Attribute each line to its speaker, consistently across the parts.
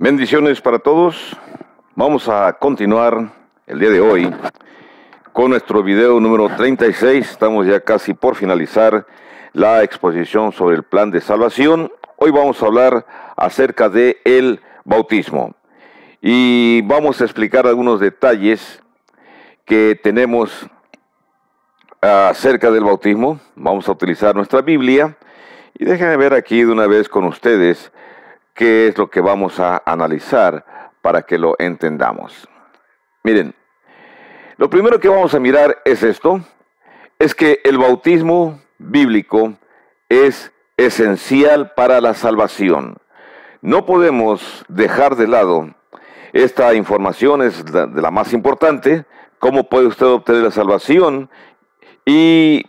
Speaker 1: Bendiciones para todos. Vamos a continuar el día de hoy con nuestro video número 36. Estamos ya casi por finalizar la exposición sobre el plan de salvación. Hoy vamos a hablar acerca de el bautismo y vamos a explicar algunos detalles que tenemos acerca del bautismo. Vamos a utilizar nuestra Biblia y déjenme ver aquí de una vez con ustedes qué es lo que vamos a analizar para que lo entendamos. Miren, lo primero que vamos a mirar es esto, es que el bautismo bíblico es esencial para la salvación. No podemos dejar de lado esta información, es de la más importante. ¿Cómo puede usted obtener la salvación? Y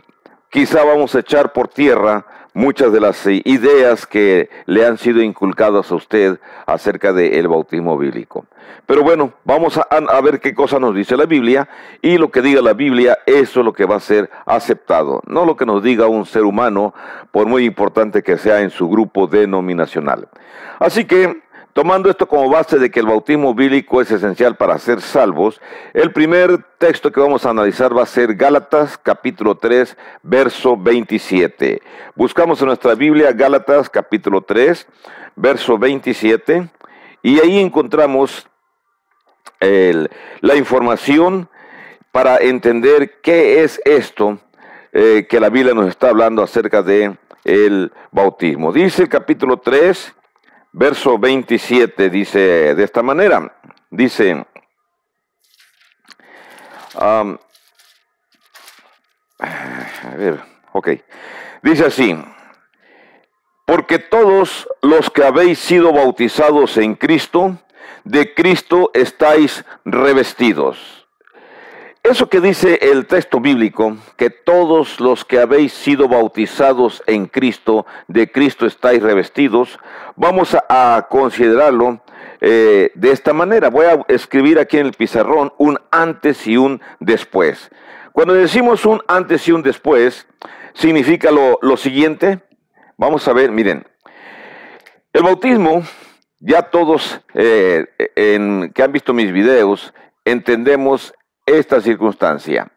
Speaker 1: quizá vamos a echar por tierra muchas de las ideas que le han sido inculcadas a usted acerca del bautismo bíblico. Pero bueno, vamos a ver qué cosa nos dice la Biblia, y lo que diga la Biblia, eso es lo que va a ser aceptado, no lo que nos diga un ser humano, por muy importante que sea en su grupo denominacional. Así que, tomando esto como base de que el bautismo bíblico es esencial para ser salvos, el primer texto que vamos a analizar va a ser Gálatas capítulo 3, verso 27. Buscamos en nuestra Biblia Gálatas capítulo 3, verso 27, y ahí encontramos la información para entender qué es esto que la Biblia nos está hablando acerca de el bautismo. Dice el capítulo 3, verso 27, dice de esta manera, dice, dice así: porque todos los que habéis sido bautizados en Cristo, de Cristo estáis revestidos. Eso que dice el texto bíblico, que todos los que habéis sido bautizados en Cristo, de Cristo estáis revestidos, vamos a considerarlo de esta manera. Voy a escribir aquí en el pizarrón un antes y un después. Cuando decimos un antes y un después, significa lo siguiente. Vamos a ver, miren, el bautismo, ya todos que han visto mis videos, entendemos esta circunstancia.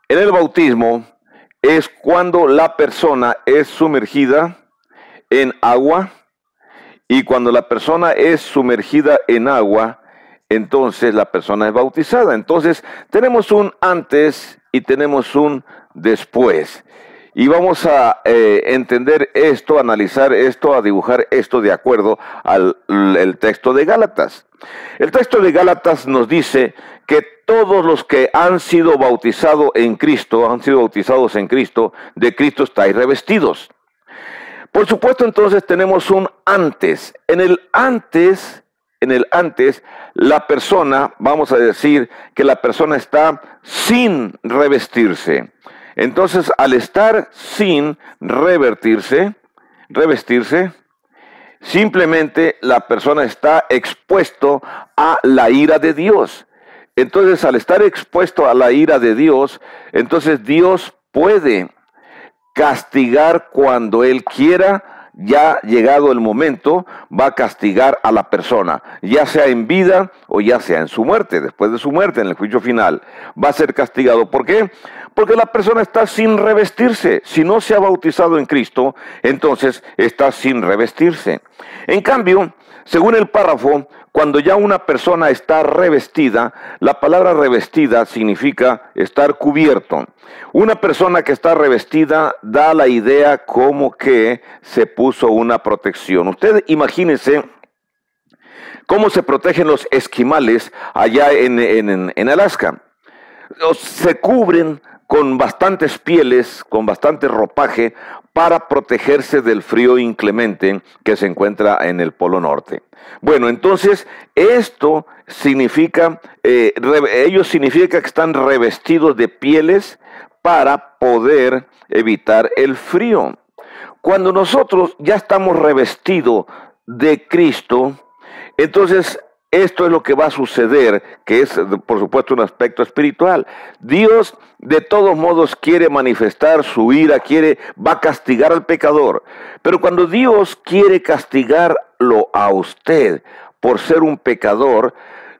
Speaker 1: En el bautismo es cuando la persona es sumergida en agua, y cuando la persona es sumergida en agua, entonces la persona es bautizada. Entonces tenemos un antes y tenemos un después. Y vamos a entender esto, analizar esto, a dibujar esto de acuerdo al texto de Gálatas. El texto de Gálatas nos dice que todos los que han sido bautizados en Cristo, de Cristo estáis revestidos. Por supuesto, entonces tenemos un antes. En el antes, la persona, vamos a decir que la persona está sin revestirse. Entonces, al estar sin revestirse, simplemente la persona está expuesto a la ira de Dios. Entonces, al estar expuesto a la ira de Dios, entonces Dios puede castigar cuando Él quiera. Ya llegado el momento, va a castigar a la persona, ya sea en vida o ya sea en su muerte. Después de su muerte, en el juicio final, va a ser castigado. ¿Por qué? Porque la persona está sin revestirse. Si no se ha bautizado en Cristo, entonces está sin revestirse. En cambio, según el párrafo, cuando ya una persona está revestida, la palabra revestida significa estar cubierto. Una persona que está revestida da la idea como que se puso una protección. Usted imagínese cómo se protegen los esquimales allá en Alaska. Se cubren con bastantes pieles, con bastante ropaje, para protegerse del frío inclemente que se encuentra en el Polo Norte. Bueno, entonces, esto significa, ellos significa que están revestidos de pieles para poder evitar el frío. Cuando nosotros ya estamos revestidos de Cristo, entonces esto es lo que va a suceder, que es, por supuesto, un aspecto espiritual. Dios, de todos modos, quiere manifestar su ira, va a castigar al pecador. Pero cuando Dios quiere castigarlo a usted por ser un pecador,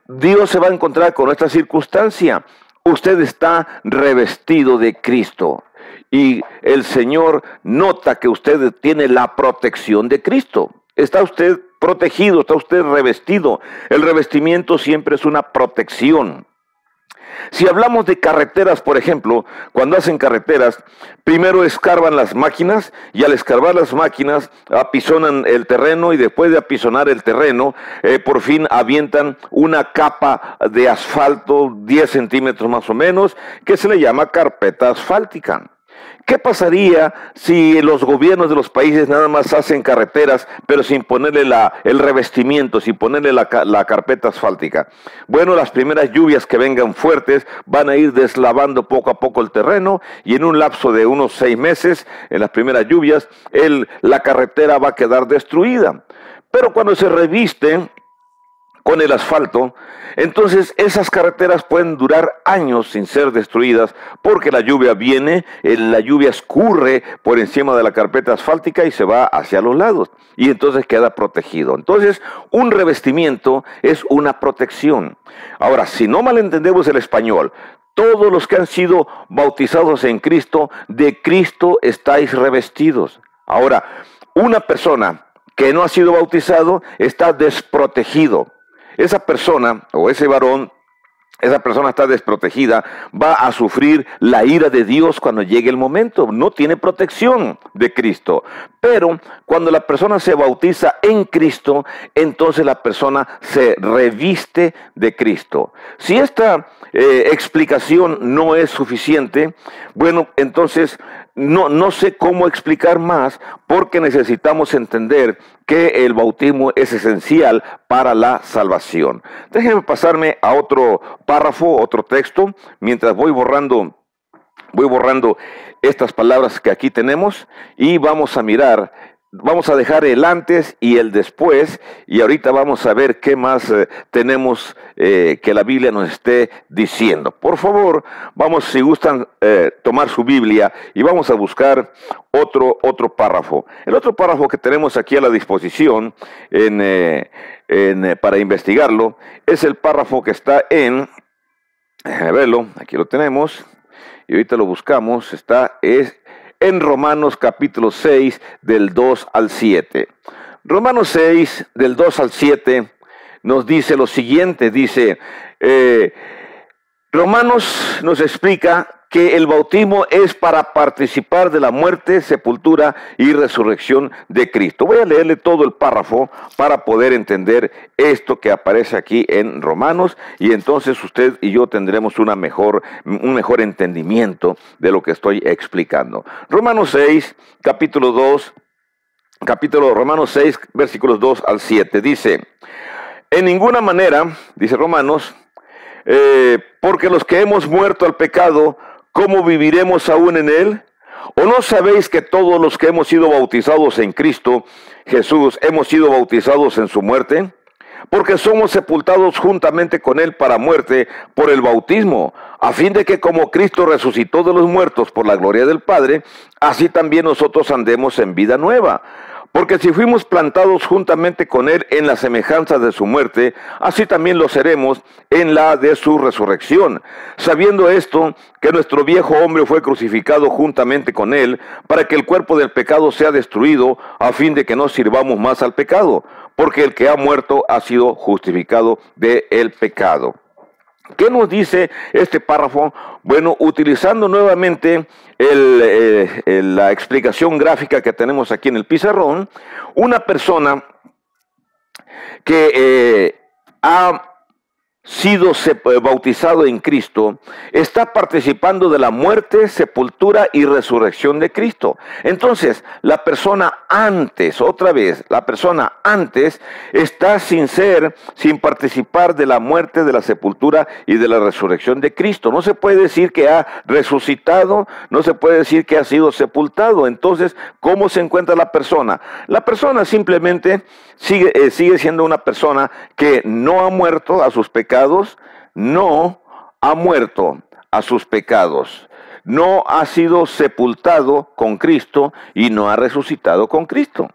Speaker 1: Dios se va a encontrar con esta circunstancia. Usted está revestido de Cristo y el Señor nota que usted tiene la protección de Cristo. Está usted protegido, está usted revestido. El revestimiento siempre es una protección. Si hablamos de carreteras, por ejemplo, cuando hacen carreteras, primero escarban las máquinas y al escarbar las máquinas apisonan el terreno y después de apisonar el terreno, por fin avientan una capa de asfalto 10 centímetros más o menos, que se le llama carpeta asfáltica. ¿Qué pasaría si los gobiernos de los países nada más hacen carreteras, pero sin ponerle el revestimiento, sin ponerle la carpeta asfáltica? Bueno, las primeras lluvias que vengan fuertes van a ir deslavando poco a poco el terreno y en un lapso de unos 6 meses, en las primeras lluvias, la carretera va a quedar destruida. Pero cuando se reviste con el asfalto, entonces esas carreteras pueden durar años sin ser destruidas porque la lluvia viene, la lluvia escurre por encima de la carpeta asfáltica y se va hacia los lados y entonces queda protegido. Entonces un revestimiento es una protección. Ahora, si no malentendemos el español, todos los que han sido bautizados en Cristo, de Cristo estáis revestidos. Ahora, una persona que no ha sido bautizado está desprotegido. Esa persona o ese varón, esa persona está desprotegida, va a sufrir la ira de Dios cuando llegue el momento. No tiene protección de Cristo. Pero cuando la persona se bautiza en Cristo, entonces la persona se reviste de Cristo. Si esta explicación no es suficiente, bueno, entonces no sé cómo explicar más, porque necesitamos entender que el bautismo es esencial para la salvación. Déjenme pasarme a otro párrafo, otro texto, mientras voy borrando estas palabras que aquí tenemos y vamos a mirar. Vamos a dejar el antes y el después y ahorita vamos a ver qué más tenemos que la Biblia nos esté diciendo. Por favor, vamos, si gustan, tomar su Biblia y vamos a buscar otro párrafo. El otro párrafo que tenemos aquí a la disposición para investigarlo es el párrafo que está déjenme verlo, aquí lo tenemos y ahorita lo buscamos, es en Romanos capítulo 6, del 2 al 7. Romanos 6, del 2 al 7, nos dice lo siguiente, dice, Romanos nos explica que el bautismo es para participar de la muerte, sepultura y resurrección de Cristo. Voy a leerle todo el párrafo para poder entender esto que aparece aquí en Romanos y entonces usted y yo tendremos un mejor entendimiento de lo que estoy explicando. Romanos 6, Romanos 6, versículos 2 al 7, dice, en ninguna manera, dice Romanos, porque los que hemos muerto al pecado, ¿cómo viviremos aún en él? ¿O no sabéis que todos los que hemos sido bautizados en Cristo Jesús hemos sido bautizados en su muerte? Porque somos sepultados juntamente con él para muerte por el bautismo, a fin de que como Cristo resucitó de los muertos por la gloria del Padre, así también nosotros andemos en vida nueva. Porque si fuimos plantados juntamente con él en la semejanza de su muerte, así también lo seremos en la de su resurrección. Sabiendo esto, que nuestro viejo hombre fue crucificado juntamente con él, para que el cuerpo del pecado sea destruido, a fin de que no sirvamos más al pecado, porque el que ha muerto ha sido justificado del pecado. ¿Qué nos dice este párrafo? Bueno, utilizando nuevamente la explicación gráfica que tenemos aquí en el pizarrón, una persona que ha sido bautizado en Cristo, está participando de la muerte, sepultura y resurrección de Cristo. Entonces, la persona antes está sin participar de la muerte, de la sepultura y de la resurrección de Cristo. No se puede decir que ha resucitado, no se puede decir que ha sido sepultado. Entonces, ¿cómo se encuentra la persona? La persona simplemente sigue siendo una persona que no ha muerto a sus pecados, no ha muerto a sus pecados, no ha sido sepultado con Cristo y no ha resucitado con Cristo.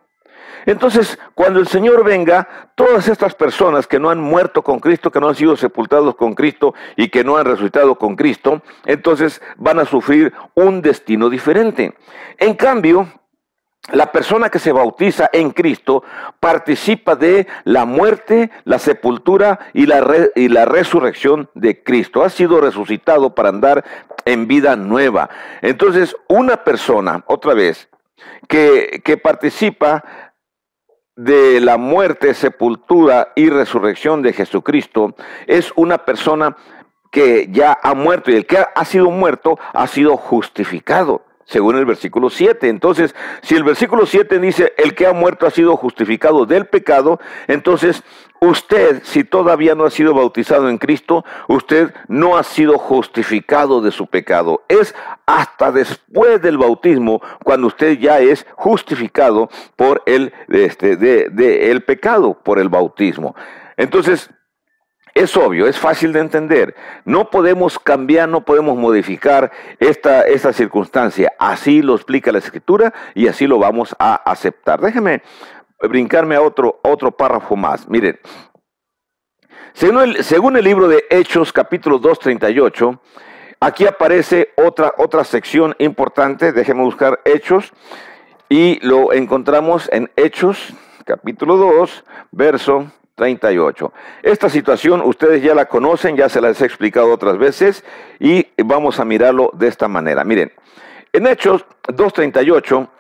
Speaker 1: Entonces, cuando el Señor venga, todas estas personas que no han muerto con Cristo, que no han sido sepultados con Cristo y que no han resucitado con Cristo, entonces van a sufrir un destino diferente. En cambio, la persona que se bautiza en Cristo participa de la muerte, la sepultura y la resurrección de Cristo. Ha sido resucitado para andar en vida nueva. Entonces, una persona, otra vez, que participa de la muerte, sepultura y resurrección de Jesucristo, es una persona que ya ha muerto, y el que ha sido muerto ha sido justificado, según el versículo 7. Entonces, si el versículo 7 dice, el que ha muerto ha sido justificado del pecado, entonces usted, si todavía no ha sido bautizado en Cristo, usted no ha sido justificado de su pecado. Es hasta después del bautismo cuando usted ya es justificado por el pecado, por el bautismo. Entonces, es obvio, es fácil de entender. No podemos cambiar, no podemos modificar esta circunstancia. Así lo explica la Escritura y así lo vamos a aceptar. Déjeme brincarme a otro párrafo más. Miren, según el libro de Hechos, capítulo 2:38, aquí aparece otra sección importante. Déjeme buscar Hechos y lo encontramos en Hechos, capítulo 2, verso 38. Esta situación ustedes ya la conocen, ya se las he explicado otras veces y vamos a mirarlo de esta manera. Miren, en Hechos 2:38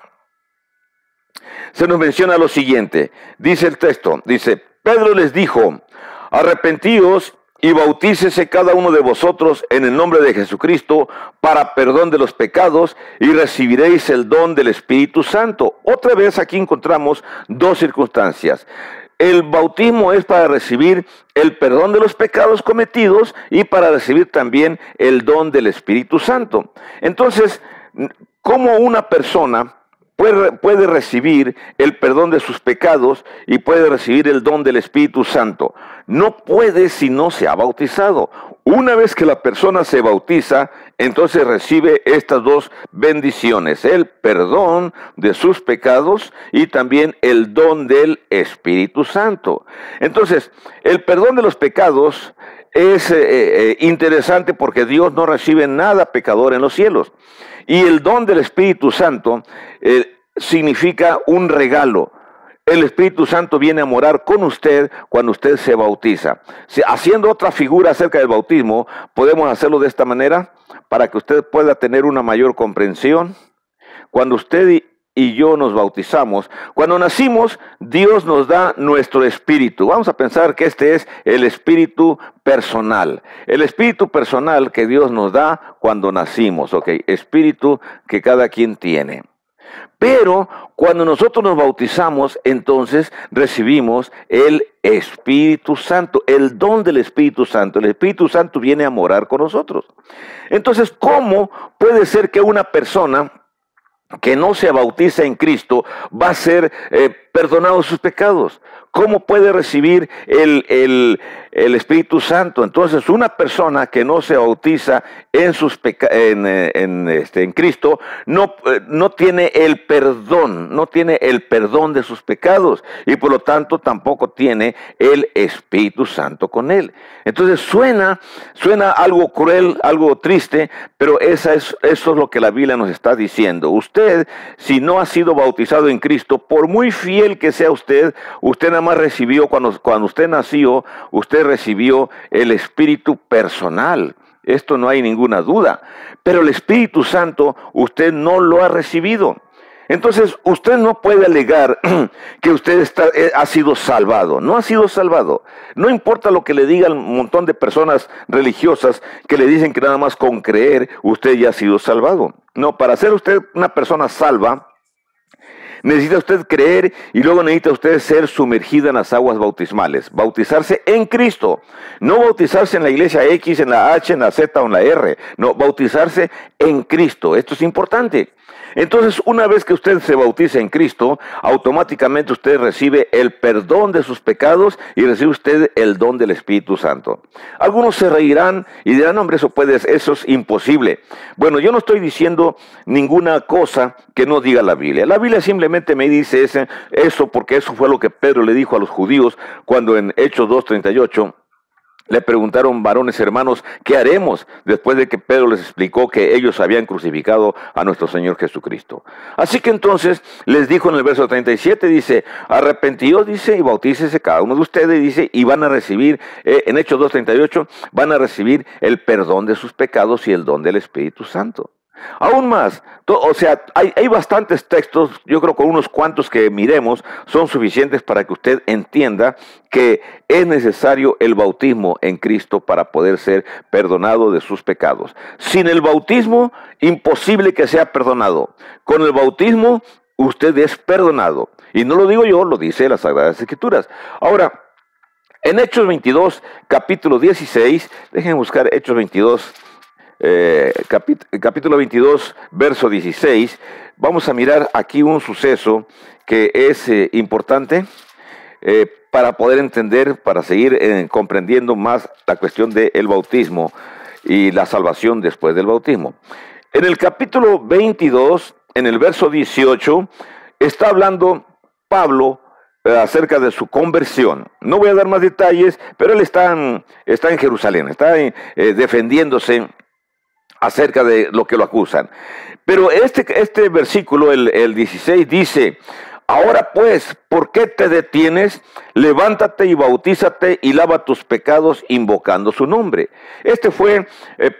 Speaker 1: se nos menciona lo siguiente. Dice el texto, dice, Pedro les dijo, arrepentíos y bautícese cada uno de vosotros en el nombre de Jesucristo para perdón de los pecados y recibiréis el don del Espíritu Santo. Otra vez aquí encontramos dos circunstancias. El bautismo es para recibir el perdón de los pecados cometidos y para recibir también el don del Espíritu Santo. Entonces, ¿cómo una persona puede recibir el perdón de sus pecados y puede recibir el don del Espíritu Santo? No puede si no se ha bautizado. Una vez que la persona se bautiza, entonces recibe estas dos bendiciones, el perdón de sus pecados y también el don del Espíritu Santo. Entonces, el perdón de los pecados es interesante porque Dios no recibe nada pecador en los cielos. Y el don del Espíritu Santo significa un regalo. El Espíritu Santo viene a morar con usted cuando usted se bautiza. Haciendo otra figura acerca del bautismo, podemos hacerlo de esta manera para que usted pueda tener una mayor comprensión. Cuando usted y yo nos bautizamos, cuando nacimos, Dios nos da nuestro espíritu. Vamos a pensar que este es el espíritu personal. El espíritu personal que Dios nos da cuando nacimos, ¿ok? Espíritu que cada quien tiene. Pero cuando nosotros nos bautizamos, entonces recibimos el Espíritu Santo, el don del Espíritu Santo. El Espíritu Santo viene a morar con nosotros. Entonces, ¿cómo puede ser que una persona que no se bautiza en Cristo va a ser perdonado sus pecados? ¿Cómo puede recibir el Espíritu Santo? Entonces, una persona que no se bautiza en Cristo no tiene el perdón de sus pecados y por lo tanto tampoco tiene el Espíritu Santo con él. Entonces suena algo cruel, algo triste, pero eso es lo que la Biblia nos está diciendo. Usted, si no ha sido bautizado en Cristo, por muy fiel que sea usted nada más recibió, cuando usted nació, usted recibió el Espíritu personal. Esto no hay ninguna duda. Pero el Espíritu Santo usted no lo ha recibido. Entonces, usted no puede alegar que usted ha sido salvado. No ha sido salvado. No importa lo que le digan un montón de personas religiosas que le dicen que nada más con creer usted ya ha sido salvado. No, para ser usted una persona salva, necesita usted creer y luego necesita usted ser sumergida en las aguas bautismales. Bautizarse en Cristo. No bautizarse en la iglesia X, en la H, en la Z o en la R. No, bautizarse en Cristo. Esto es importante. Entonces, una vez que usted se bautiza en Cristo, automáticamente usted recibe el perdón de sus pecados y recibe usted el don del Espíritu Santo. Algunos se reirán y dirán, hombre, eso es imposible. Bueno, yo no estoy diciendo ninguna cosa que no diga la Biblia. La Biblia simplemente simplemente me dice eso porque eso fue lo que Pedro le dijo a los judíos cuando en Hechos 2:38 le preguntaron, varones hermanos, ¿qué haremos? Después de que Pedro les explicó que ellos habían crucificado a nuestro Señor Jesucristo. Así que entonces les dijo en el verso 37, dice, arrepentíos, dice, y bautícese cada uno de ustedes, dice, y van a recibir, en Hechos 2:38, van a recibir el perdón de sus pecados y el don del Espíritu Santo. Aún más, o sea, hay bastantes textos, yo creo que con unos cuantos que miremos son suficientes para que usted entienda que es necesario el bautismo en Cristo para poder ser perdonado de sus pecados. Sin el bautismo, imposible que sea perdonado. Con el bautismo, usted es perdonado. Y no lo digo yo, lo dice las Sagradas Escrituras. Ahora, en Hechos 22, capítulo 16, déjenme buscar Hechos 22, capítulo 22, verso 16, vamos a mirar aquí un suceso que es importante para poder entender, para seguir comprendiendo más la cuestión del bautismo y la salvación después del bautismo. En el capítulo 22, en el verso 18, está hablando Pablo acerca de su conversión. No voy a dar más detalles, pero él está en Jerusalén, está defendiéndose acerca de lo que lo acusan. Pero este versículo, el 16, dice, ahora pues, ¿por qué te detienes? Levántate y bautízate y lava tus pecados invocando su nombre. Este fue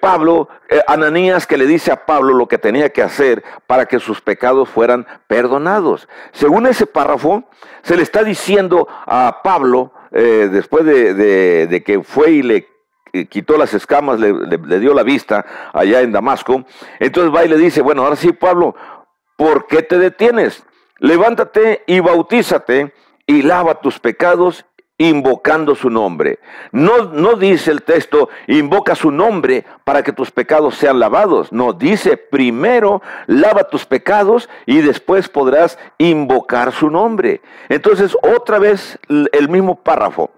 Speaker 1: Pablo, Ananías, que le dice a Pablo lo que tenía que hacer para que sus pecados fueran perdonados. Según ese párrafo, se le está diciendo a Pablo, después de que fue y le quitó las escamas, le dio la vista allá en Damasco. Entonces va y le dice, bueno, ahora sí, Pablo, ¿por qué te detienes? Levántate y bautízate y lava tus pecados invocando su nombre. No dice el texto, invoca su nombre para que tus pecados sean lavados. No, dice primero lava tus pecados y después podrás invocar su nombre. Entonces otra vez el mismo párrafo,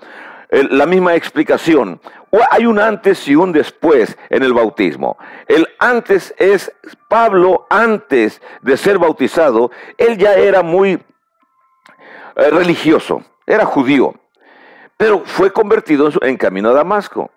Speaker 1: la misma explicación. Hay un antes y un después en el bautismo. El antes es Pablo, antes de ser bautizado, él ya era muy religioso, era judío, pero fue convertido en camino a Damasco.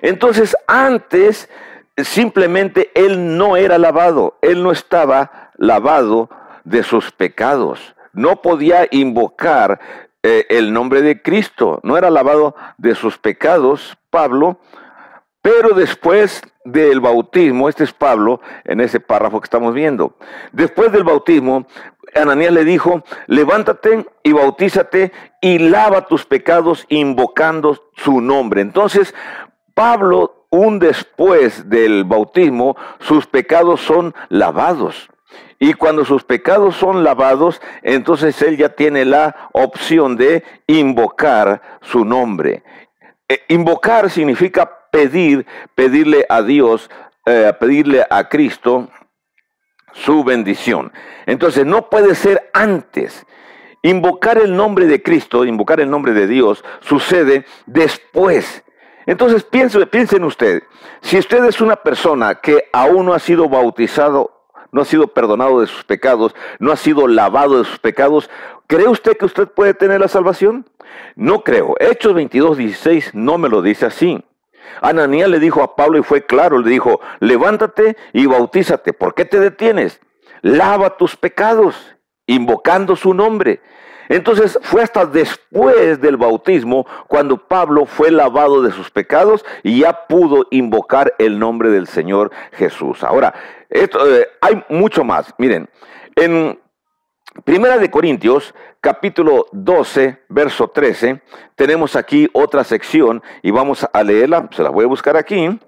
Speaker 1: Entonces antes simplemente él no era lavado, él no estaba lavado de sus pecados, no podía invocar el nombre de Cristo, no era lavado de sus pecados, Pablo, pero después del bautismo, este es Pablo en ese párrafo que estamos viendo, después del bautismo, Ananías le dijo, levántate y bautízate y lava tus pecados invocando su nombre. Entonces, Pablo, un después del bautismo, sus pecados son lavados. Y cuando sus pecados son lavados, entonces él ya tiene la opción de invocar su nombre. Invocar significa pedirle a Dios, pedirle a Cristo su bendición. Entonces no puede ser antes. Invocar el nombre de Cristo, invocar el nombre de Dios, sucede después. Entonces piensen usted, si usted es una persona que aún no ha sido bautizado, no ha sido perdonado de sus pecados, no ha sido lavado de sus pecados, ¿cree usted que usted puede tener la salvación? No creo. Hechos 22:16 no me lo dice así. Ananías le dijo a Pablo y fue claro, le dijo, levántate y bautízate. ¿Por qué te detienes? Lava tus pecados, invocando su nombre. Entonces fue hasta después del bautismo cuando Pablo fue lavado de sus pecados y ya pudo invocar el nombre del Señor Jesús. Ahora, hay mucho más. Miren, en Primera de Corintios, capítulo 12, verso 13, tenemos aquí otra sección y vamos a leerla, se la voy a buscar aquí,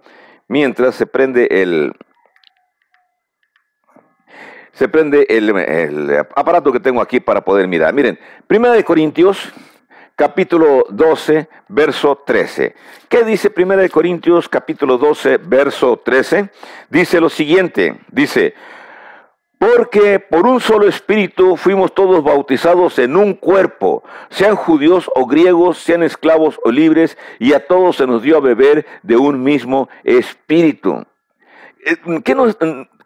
Speaker 1: mientras se prende el aparato que tengo aquí para poder mirar. Miren, Primera de Corintios, capítulo 12, verso 13. ¿Qué dice Primera de Corintios, capítulo 12, verso 13? Dice lo siguiente, dice, porque por un solo espíritu fuimos todos bautizados en un cuerpo, sean judíos o griegos, sean esclavos o libres, y a todos se nos dio a beber de un mismo espíritu.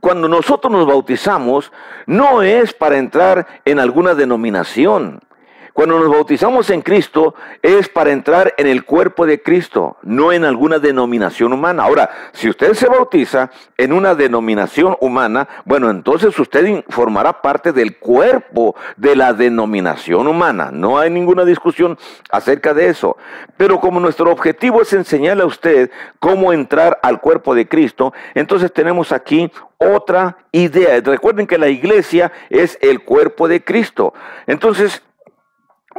Speaker 1: Cuando nosotros nos bautizamos, no es para entrar en alguna denominación. Cuando nos bautizamos en Cristo es para entrar en el cuerpo de Cristo, no en alguna denominación humana. Ahora, si usted se bautiza en una denominación humana, bueno, entonces usted formará parte del cuerpo de la denominación humana. No hay ninguna discusión acerca de eso. Pero como nuestro objetivo es enseñarle a usted cómo entrar al cuerpo de Cristo, entonces tenemos aquí otra idea. Recuerden que la iglesia es el cuerpo de Cristo. Entonces,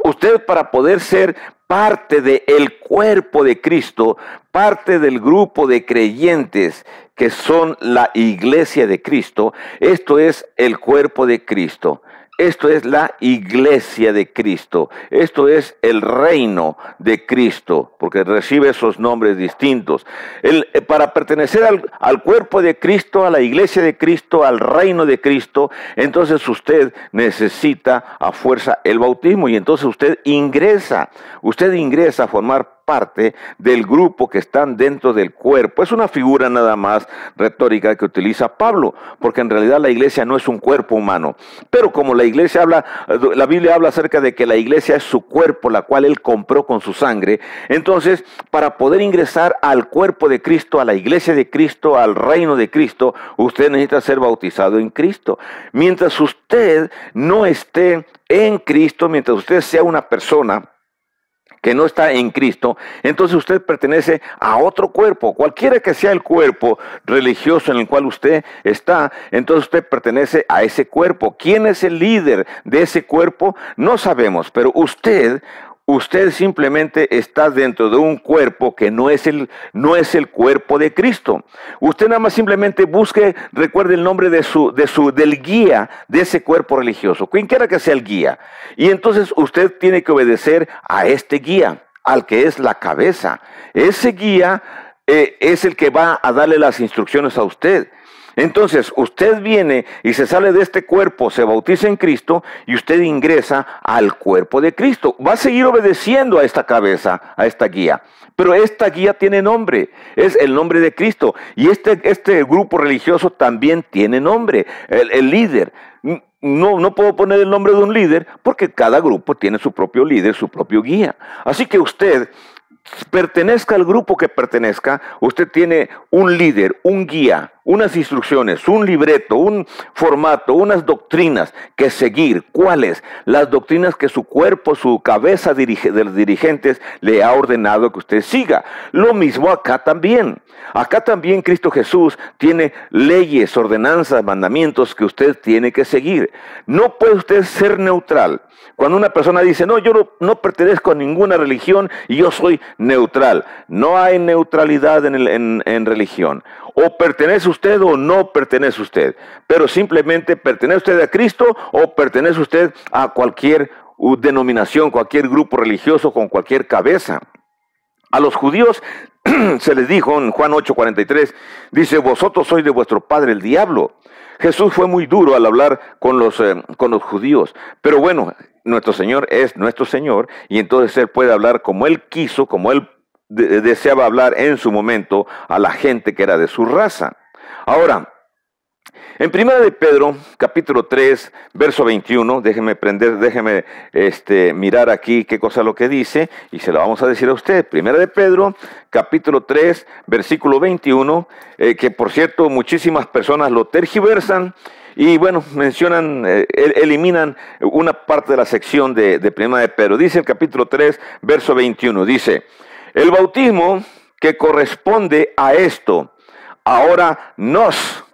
Speaker 1: usted, para poder ser parte del cuerpo de Cristo, parte del grupo de creyentes que son la iglesia de Cristo, esto es el cuerpo de Cristo. Esto es la iglesia de Cristo. Esto es el reino de Cristo, porque recibe esos nombres distintos. Para pertenecer al cuerpo de Cristo, a la iglesia de Cristo, al reino de Cristo, entonces usted necesita a fuerza el bautismo y entonces usted ingresa a formar parte del grupo que están dentro del cuerpo. Es una figura nada más retórica que utiliza Pablo, porque en realidad la iglesia no es un cuerpo humano. Pero como la Biblia habla acerca de que la iglesia es su cuerpo, la cual él compró con su sangre, entonces para poder ingresar al cuerpo de Cristo, a la iglesia de Cristo, al reino de Cristo, usted necesita ser bautizado en Cristo. Mientras usted no esté en Cristo, mientras usted sea una persona que no está en Cristo, entonces usted pertenece a otro cuerpo, cualquiera que sea el cuerpo religioso en el cual usted está, entonces usted pertenece a ese cuerpo. ¿Quién es el líder de ese cuerpo? No sabemos, pero usted simplemente está dentro de un cuerpo que no es el cuerpo de Cristo. Usted nada más simplemente recuerde el nombre del guía de ese cuerpo religioso, quien quiera que sea el guía. Y entonces usted tiene que obedecer a este guía, al que es la cabeza. Ese guía es el que va a darle las instrucciones a usted. Entonces, usted viene y se sale de este cuerpo, se bautiza en Cristo y usted ingresa al cuerpo de Cristo. Va a seguir obedeciendo a esta cabeza, a esta guía. Pero esta guía tiene nombre, es el nombre de Cristo. Y este grupo religioso también tiene nombre, el líder. No puedo poner el nombre de un líder porque cada grupo tiene su propio líder, su propio guía. Así que usted, pertenezca al grupo que pertenezca, usted tiene un líder, un guía, unas instrucciones, un libreto, un formato, unas doctrinas que seguir. ¿Cuáles? Las doctrinas que su cuerpo, su cabeza de los dirigentes le ha ordenado que usted siga. Lo mismo acá también. Acá también Cristo Jesús tiene leyes, ordenanzas, mandamientos que usted tiene que seguir. No puede usted ser neutral. Cuando una persona dice, no, yo no pertenezco a ninguna religión y yo soy neutral. No hay neutralidad en religión. O pertenece usted o no pertenece usted. Pero simplemente pertenece usted a Cristo o pertenece usted a cualquier denominación, cualquier grupo religioso con cualquier cabeza. A los judíos se les dijo en Juan 8:43, dice, vosotros sois de vuestro padre el diablo. Jesús fue muy duro al hablar con los judíos. Pero bueno, nuestro Señor es nuestro Señor y entonces Él puede hablar como Él quiso, como Él deseaba hablar en su momento a la gente que era de su raza. Ahora, en 1 de Pedro, capítulo 3, verso 21, déjeme mirar aquí qué cosa es lo que dice, y se lo vamos a decir a usted. 1 de Pedro, capítulo 3, versículo 21, que por cierto muchísimas personas lo tergiversan, y bueno, eliminan una parte de la sección de 1 de Pedro. Dice el capítulo 3, verso 21, dice, el bautismo que corresponde a esto, ahora nos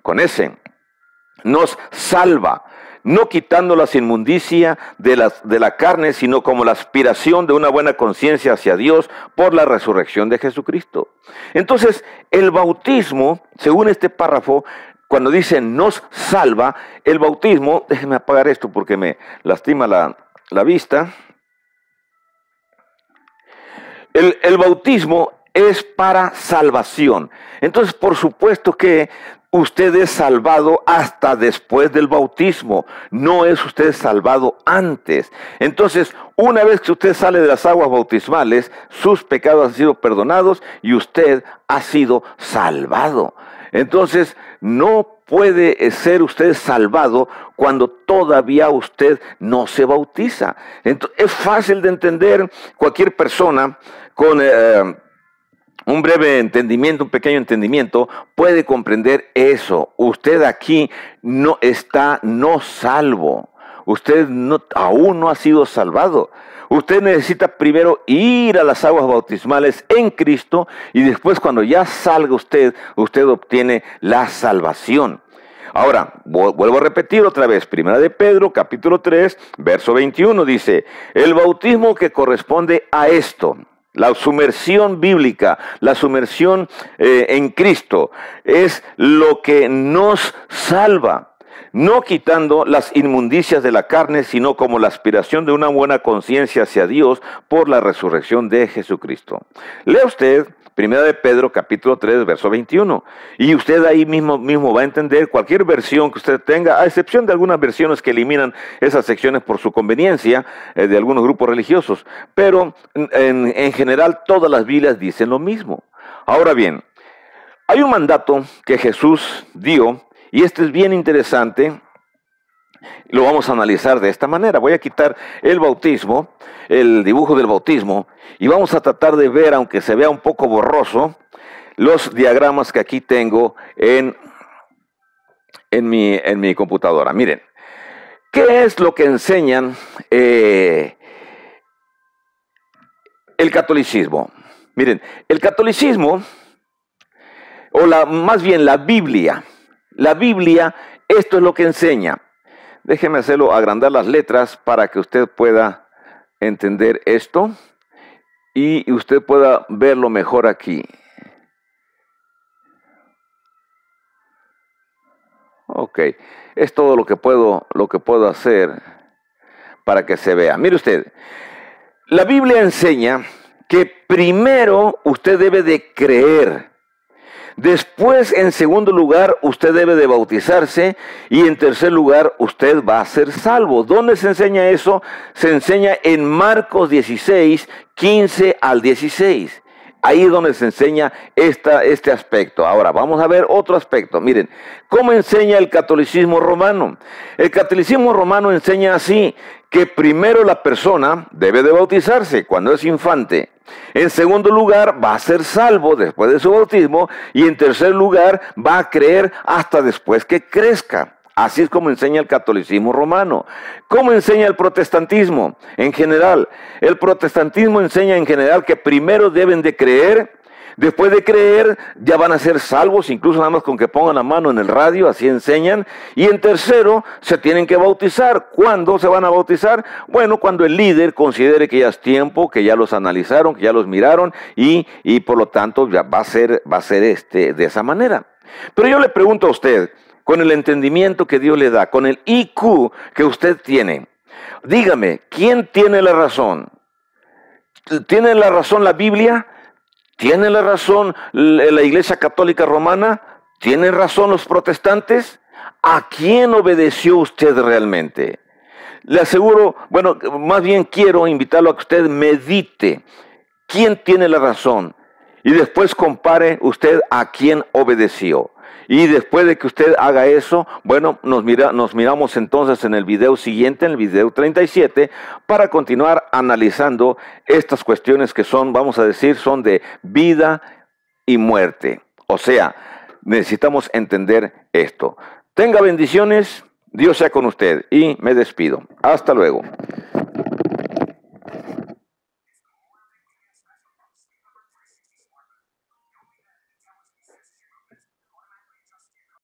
Speaker 1: salva, no quitando las inmundicia de la carne, sino como la aspiración de una buena conciencia hacia Dios por la resurrección de Jesucristo. Entonces, el bautismo, según este párrafo, cuando dice nos salva, el bautismo, déjenme apagar esto porque me lastima la vista. El bautismo es para salvación. Entonces, por supuesto que usted es salvado hasta después del bautismo. No es usted salvado antes. Entonces, una vez que usted sale de las aguas bautismales, sus pecados han sido perdonados y usted ha sido salvado. Entonces, no puede ser usted salvado cuando todavía usted no se bautiza. Entonces, es fácil de entender. Cualquier persona con un breve entendimiento, un pequeño entendimiento, puede comprender eso. Usted aquí no está no salvo. Usted aún no ha sido salvado. Usted necesita primero ir a las aguas bautismales en Cristo y después cuando ya salga usted obtiene la salvación. Ahora, vuelvo a repetir otra vez, 1 de Pedro, capítulo 3, verso 21, dice, el bautismo que corresponde a esto, la sumersión bíblica, la sumersión en Cristo, es lo que nos salva. No quitando las inmundicias de la carne, sino como la aspiración de una buena conciencia hacia Dios por la resurrección de Jesucristo. Lea usted 1 de Pedro capítulo 3, verso 21, y usted ahí mismo va a entender cualquier versión que usted tenga, a excepción de algunas versiones que eliminan esas secciones por su conveniencia de algunos grupos religiosos, pero en general todas las Biblias dicen lo mismo. Ahora bien, hay un mandato que Jesús dio, y este es bien interesante, lo vamos a analizar de esta manera. Voy a quitar el bautismo, el dibujo del bautismo, y vamos a tratar de ver, aunque se vea un poco borroso, los diagramas que aquí tengo en mi computadora. Miren, ¿qué es lo que enseñan el catolicismo? Miren, el catolicismo, o más bien la Biblia, esto es lo que enseña. Déjeme hacerlo, agrandar las letras para que usted pueda entender esto y usted pueda verlo mejor aquí. Ok, es todo lo que puedo hacer para que se vea. Mire usted, la Biblia enseña que primero usted debe de creer. Después, en segundo lugar, usted debe de bautizarse y en tercer lugar, usted va a ser salvo. ¿Dónde se enseña eso? Se enseña en Marcos 16, 15 al 16. Ahí es donde se enseña este aspecto. Ahora, vamos a ver otro aspecto. Miren, ¿cómo enseña el catolicismo romano? El catolicismo romano enseña así, que primero la persona debe de bautizarse cuando es infante. En segundo lugar, va a ser salvo después de su bautismo. Y en tercer lugar, va a creer hasta después que crezca. Así es como enseña el catolicismo romano. ¿Cómo enseña el protestantismo? En general, el protestantismo enseña en general que primero deben de creer. Después de creer, ya van a ser salvos, incluso nada más con que pongan la mano en el radio, así enseñan. Y en tercero, se tienen que bautizar. ¿Cuándo se van a bautizar? Bueno, cuando el líder considere que ya es tiempo, que ya los analizaron, que ya los miraron, y por lo tanto ya va a ser de esa manera. Pero yo le pregunto a usted, con el entendimiento que Dios le da, con el IQ que usted tiene, dígame, ¿quién tiene la razón? ¿Tiene la razón la Biblia? ¿Tiene la razón la Iglesia Católica Romana? ¿Tienen razón los protestantes? ¿A quién obedeció usted realmente? Le aseguro, bueno, más bien quiero invitarlo a que usted medite. ¿Quién tiene la razón? Y después compare usted a quién obedeció. Y después de que usted haga eso, bueno, nos miramos entonces en el video siguiente, en el video 37, para continuar analizando estas cuestiones que son, vamos a decir, son de vida y muerte. O sea, necesitamos entender esto. Tenga bendiciones, Dios sea con usted y me despido. Hasta luego.